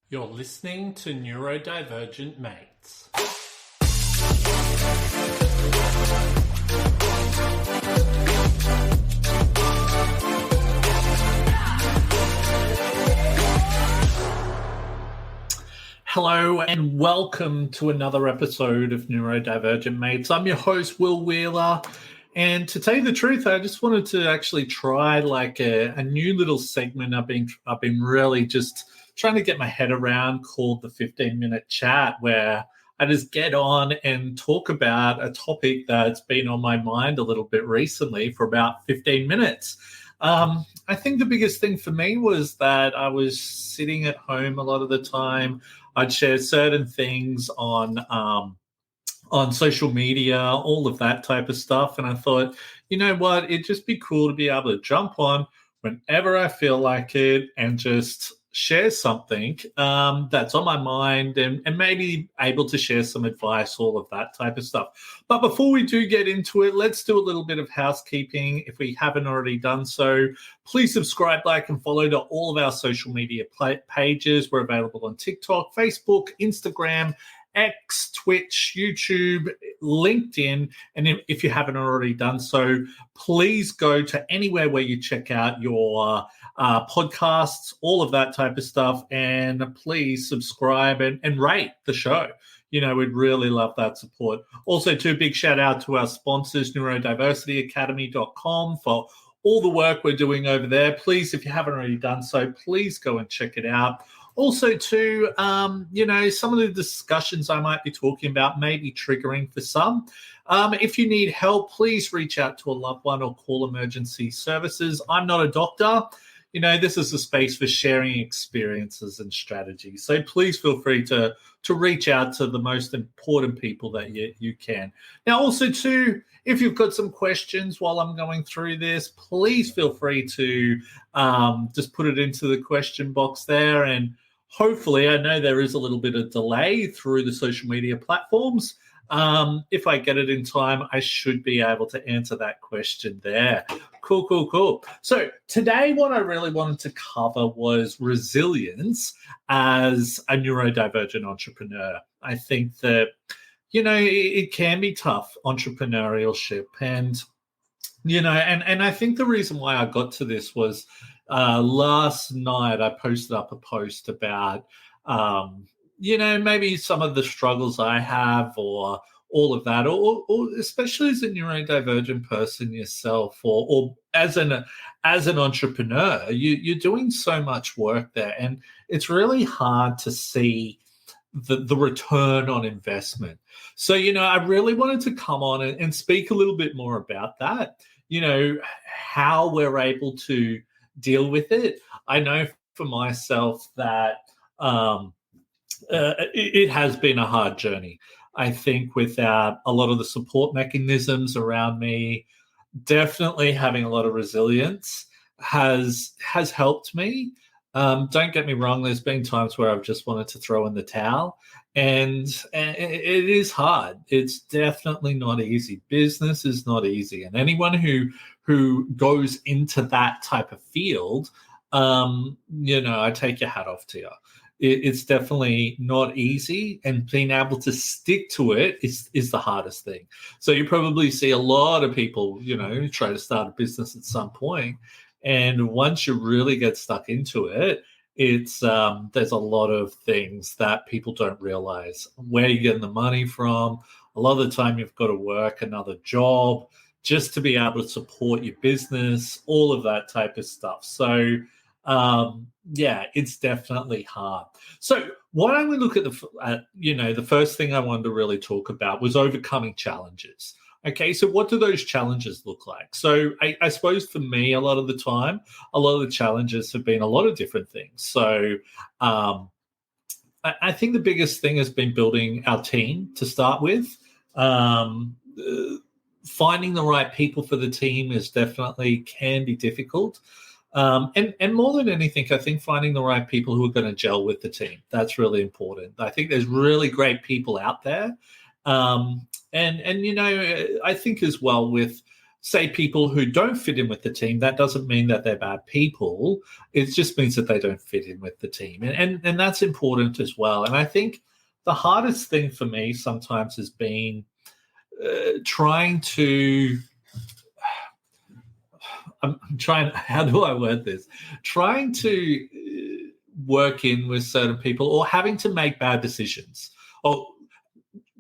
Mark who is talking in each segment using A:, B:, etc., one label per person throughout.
A: You're listening to Neurodivergent Mates. Hello and welcome to another episode of Neurodivergent Mates. I'm your host, Will Wheeler. And to tell you the truth, I just wanted to actually try a new little segment I've been really just trying to get my head around called the 15-minute chat, where I just get on and talk about a topic that's been on my mind a little bit recently for about 15 minutes. I think the biggest thing for me was that I was sitting at home a lot of the time. I'd share certain things on social media, all of that type of stuff. And I thought, you know what, it'd just be cool to be able to jump on whenever I feel like it and just share something that's on my mind and maybe able to share some advice, all of that type of stuff. But before we do get into it, let's do a little bit of housekeeping. If we haven't already done so, please subscribe, like, and follow to all of our social media pages. We're available on TikTok, Facebook, Instagram, X, Twitch, YouTube, LinkedIn. And if you haven't already done so, please go to anywhere where you check out your podcasts, all of that type of stuff. And please subscribe and rate the show. You know, we'd really love that support. Also, too, big shout out to our sponsors, neurodiversityacademy.com, for all the work we're doing over there. Please, if you haven't already done so, please go and check it out. Also, too, some of the discussions I might be talking about may be triggering for some. If you need help, please reach out to a loved one or call emergency services. I'm not a doctor. You know, this is a space for sharing experiences and strategies. So please feel free to reach out to the most important people that you can. Now, also, too, if you've got some questions while I'm going through this, please feel free to just put it into the question box there. And hopefully, I know there is a little bit of delay through the social media platforms. If I get it in time, I should be able to answer that question there. Cool. So today, what I really wanted to cover was resilience as a neurodivergent entrepreneur. I think that, you know, it can be tough, entrepreneurship. And, you know, and I think the reason why I got to this was last night I posted up a post about maybe some of the struggles I have or all of that, or especially as a neurodivergent person yourself, or as an entrepreneur, you're doing so much work there, and it's really hard to see the return on investment. So, you know, I really wanted to come on and speak a little bit more about that, you know, how we're able to deal with it. I know for myself that it has been a hard journey. I think without a lot of the support mechanisms around me, definitely having a lot of resilience has helped me. Don't get me wrong, there's been times where I've just wanted to throw in the towel, and it is hard. It's definitely not easy. Business is not easy. And anyone who goes into that type of field, I take your hat off to you. It's definitely not easy, and being able to stick to it is the hardest thing. So you probably see a lot of people, you know, try to start a business at some point, and once you really get stuck into it, it's there's a lot of things that people don't realize. Where you're getting the money from, a lot of the time you've got to work another job just to be able to support your business, all of that type of stuff. So it's definitely hard. So what I would look at the first thing I wanted to really talk about was overcoming challenges. Okay, so what do those challenges look like? So I suppose for me, a lot of the time, a lot of the challenges have been a lot of different things. So I think the biggest thing has been building our team to start with. Finding the right people for the team can be difficult. And more than anything, I think finding the right people who are going to gel with the team, that's really important. I think there's really great people out there. I think as well with say people who don't fit in with the team, that doesn't mean that they're bad people. It just means that they don't fit in with the team. And that's important as well. And I think the hardest thing for me sometimes has been trying to, how do I word this? Trying to work in with certain people, or having to make bad decisions, or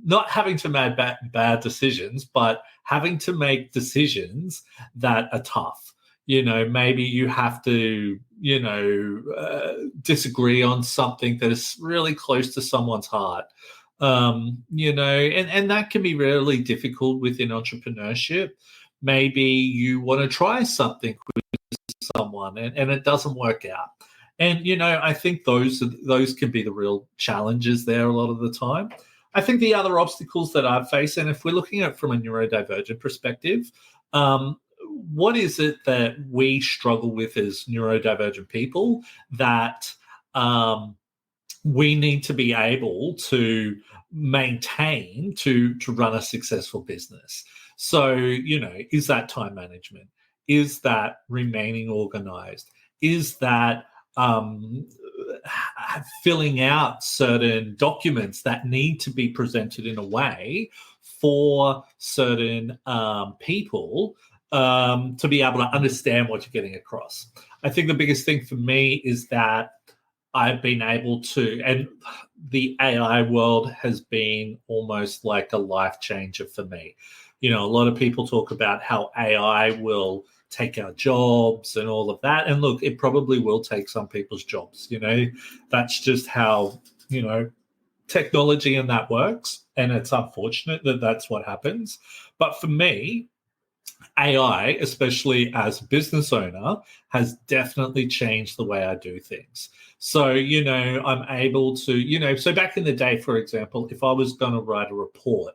A: not having to make bad decisions, but having to make decisions that are tough. Maybe you have to, disagree on something that is really close to someone's heart. And that can be really difficult within entrepreneurship. Maybe you want to try something with someone and it doesn't work out. And, I think those can be the real challenges there a lot of the time. I think the other obstacles that I've faced, and if we're looking at it from a neurodivergent perspective, what is it that we struggle with as neurodivergent people that we need to be able to maintain to run a successful business? So, is that time management? Is that remaining organized? Is that filling out certain documents that need to be presented in a way for certain people to be able to understand what you're getting across? I think the biggest thing for me is that I've been able to, and the AI world has been almost like a life changer for me. A lot of people talk about how AI will take our jobs and all of that. And look, it probably will take some people's jobs. That's just how, technology and that works. And it's unfortunate that that's what happens. But for me, AI, especially as a business owner, has definitely changed the way I do things. So, I'm able to, so back in the day, for example, if I was going to write a report,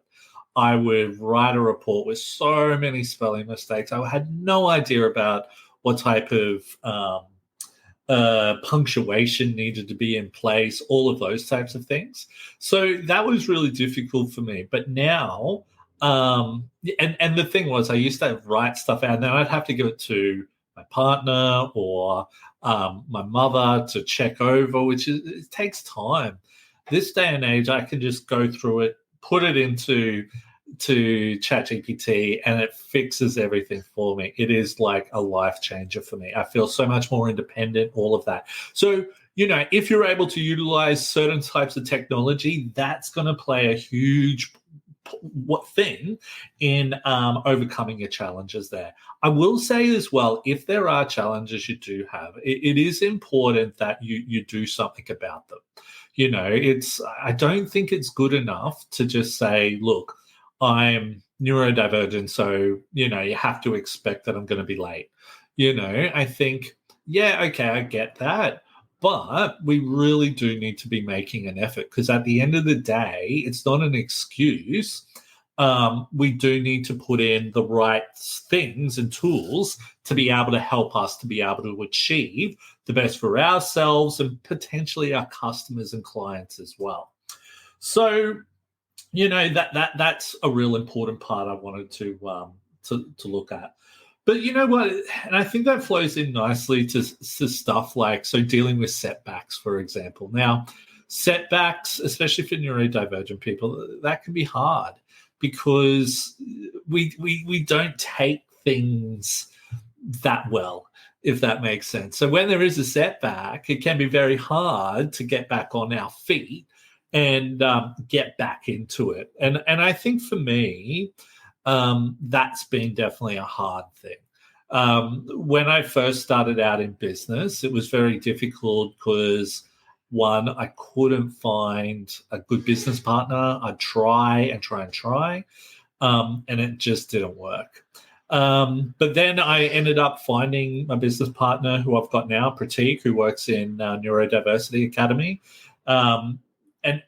A: I would write a report with so many spelling mistakes. I had no idea about what type of punctuation needed to be in place, all of those types of things. So that was really difficult for me. But now, and the thing was, I used to write stuff out, and then I'd have to give it to my partner or my mother to check over, it takes time. This day and age, I can just go through it, put it into ChatGPT, and it fixes everything for me. It is like a life changer for me. I feel so much more independent, all of that. So, if you're able to utilize certain types of technology, that's going to play a huge thing in overcoming your challenges there. I will say as well, if there are challenges you do have, it is important that you do something about them. I don't think it's good enough to just say, look, I'm neurodivergent, so, you have to expect that I'm going to be late. I think, yeah, okay, I get that. But we really do need to be making an effort, because at the end of the day, it's not an excuse. We do need to put in the right things and tools to be able to help us to be able to achieve the best for ourselves and potentially our customers and clients as well. So, that's a real important part I wanted to look at. But you know what? And I think that flows in nicely to stuff like, so dealing with setbacks, for example. Now, setbacks, especially for neurodivergent people, that can be hard because we don't take things that well, if that makes sense. So when there is a setback, it can be very hard to get back on our feet and get back into it. And I think for me, that's been definitely a hard thing. When I first started out in business, it was very difficult because, one, I couldn't find a good business partner. I'd try, and it just didn't work. But then I ended up finding my business partner, who I've got now, Pratik, who works in Neurodiversity Academy. And,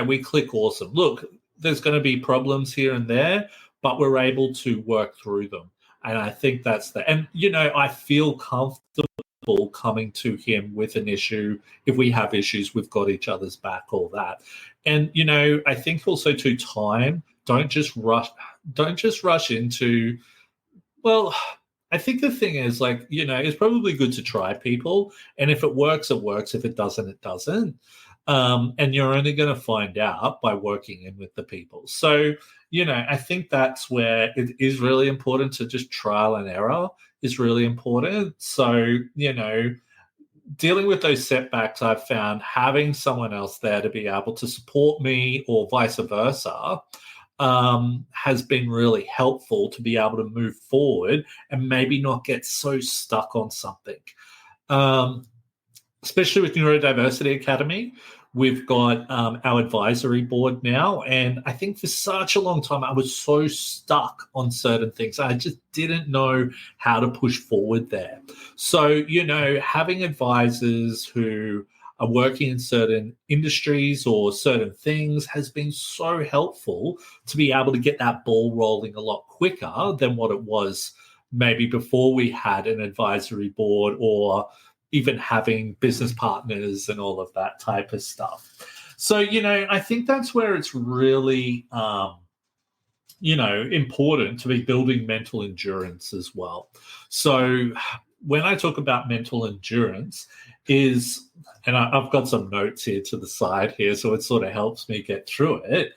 A: we click awesome. Look, there's going to be problems here and there, but we're able to work through them. And I think that's and, I feel comfortable coming to him with an issue. If we have issues, we've got each other's back, all that. And, I think also to time, don't just rush into Well, I think the thing is, like, it's probably good to try people. And if it works, it works. If it doesn't, it doesn't. And you're only going to find out by working in with the people. So, I think that's where it is really important to just trial and error is really important. So, dealing with those setbacks, I've found having someone else there to be able to support me or vice versa has been really helpful to be able to move forward and maybe not get so stuck on something. Um, Especially with Neurodiversity Academy, we've got our advisory board now. And I think for such a long time, I was so stuck on certain things. I just didn't know how to push forward there. So, having advisors who are working in certain industries or certain things has been so helpful to be able to get that ball rolling a lot quicker than what it was maybe before we had an advisory board or even having business partners and all of that type of stuff. So, I think that's where it's really, important to be building mental endurance as well. So when I talk about mental endurance and I've got some notes here to the side here, so it sort of helps me get through it.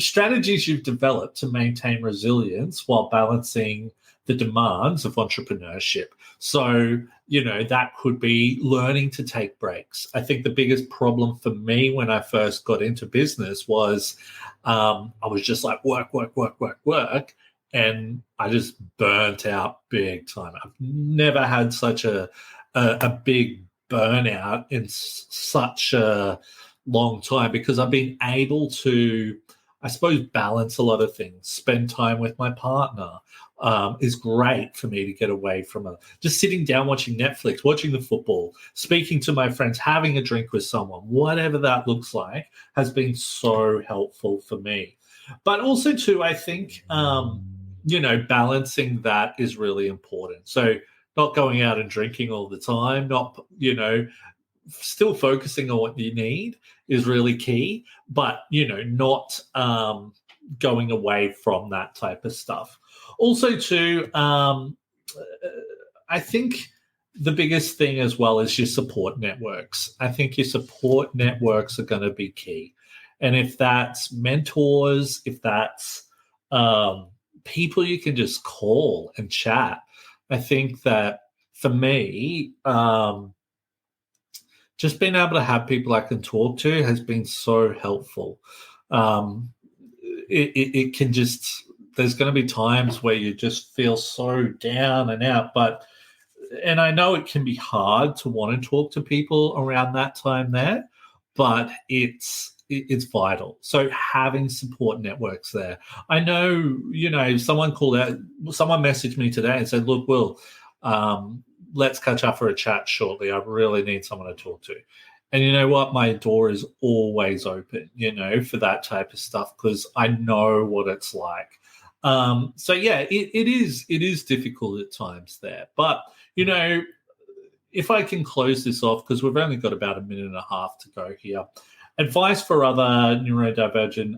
A: Strategies you've developed to maintain resilience while balancing the demands of entrepreneurship. So, that could be learning to take breaks. I think the biggest problem for me when I first got into business was I was just like work, work, work, work, work. And I just burnt out big time. I've never had such a big burnout in such a long time because I've been able to, I suppose, balance a lot of things. Spend time with my partner is great for me to get away from just sitting down, watching Netflix, watching the football, speaking to my friends, having a drink with someone, whatever that looks like, has been so helpful for me. But also, too, I think, balancing that is really important. So not going out and drinking all the time, not, still focusing on what you need is really key, but, not going away from that type of stuff. Also, too, I think the biggest thing as well is your support networks. I think your support networks are going to be key. And if that's mentors, if that's people you can just call and chat, I think that for me, just being able to have people I can talk to has been so helpful. It can just, there's going to be times where you just feel so down and out, and I know it can be hard to want to talk to people around that time there, but it's vital. So having support networks there. I know, someone messaged me today and said, look, Will, let's catch up for a chat shortly. I really need someone to talk to. And you know what? My door is always open, for that type of stuff because I know what it's like. So yeah, it is difficult at times there. But, if I can close this off, because we've only got about a minute and a half to go here, advice for other neurodivergent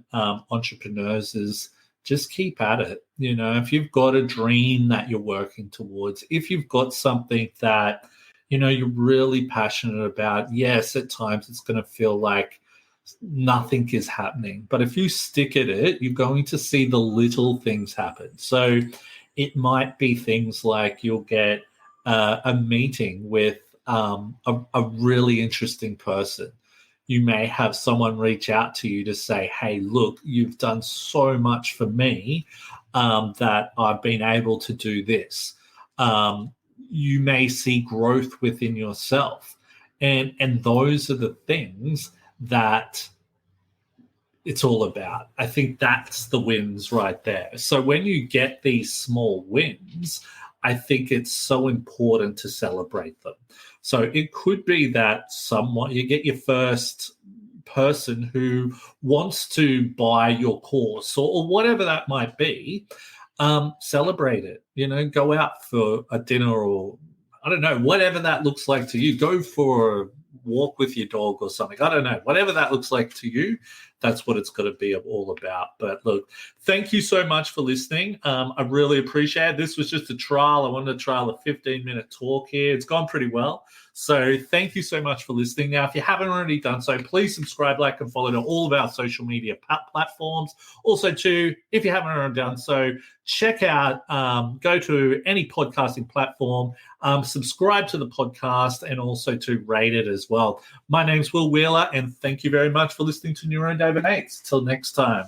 A: entrepreneurs is just keep at it. If you've got a dream that you're working towards, if you've got something that, you're really passionate about, yes, at times it's going to feel like nothing is happening. But if you stick at it, you're going to see the little things happen. So it might be things like you'll get a meeting with a really interesting person. You may have someone reach out to you to say, hey, look, you've done so much for me that I've been able to do this. You may see growth within yourself. And those are the things that it's all about. I think that's the wins right there. So when you get these small wins, I think it's so important to celebrate them. So it could be that you get your first person who wants to buy your course or whatever that might be. Celebrate it, go out for a dinner or I don't know, whatever that looks like to you. Go for walk with your dog or something. I don't know. Whatever that looks like to you, that's what it's got to be all about. But look, thank you so much for listening. I really appreciate it. This was just a trial. I wanted to trial a 15-minute talk here. It's gone pretty well. So thank you so much for listening. Now, if you haven't already done so, please subscribe, like, and follow to all of our social media platforms. Also, too, if you haven't already done so, check out, go to any podcasting platform, subscribe to the podcast, and also to rate it as well. My name's Will Wheeler, and thank you very much for listening to Neurodivergent. Till next time.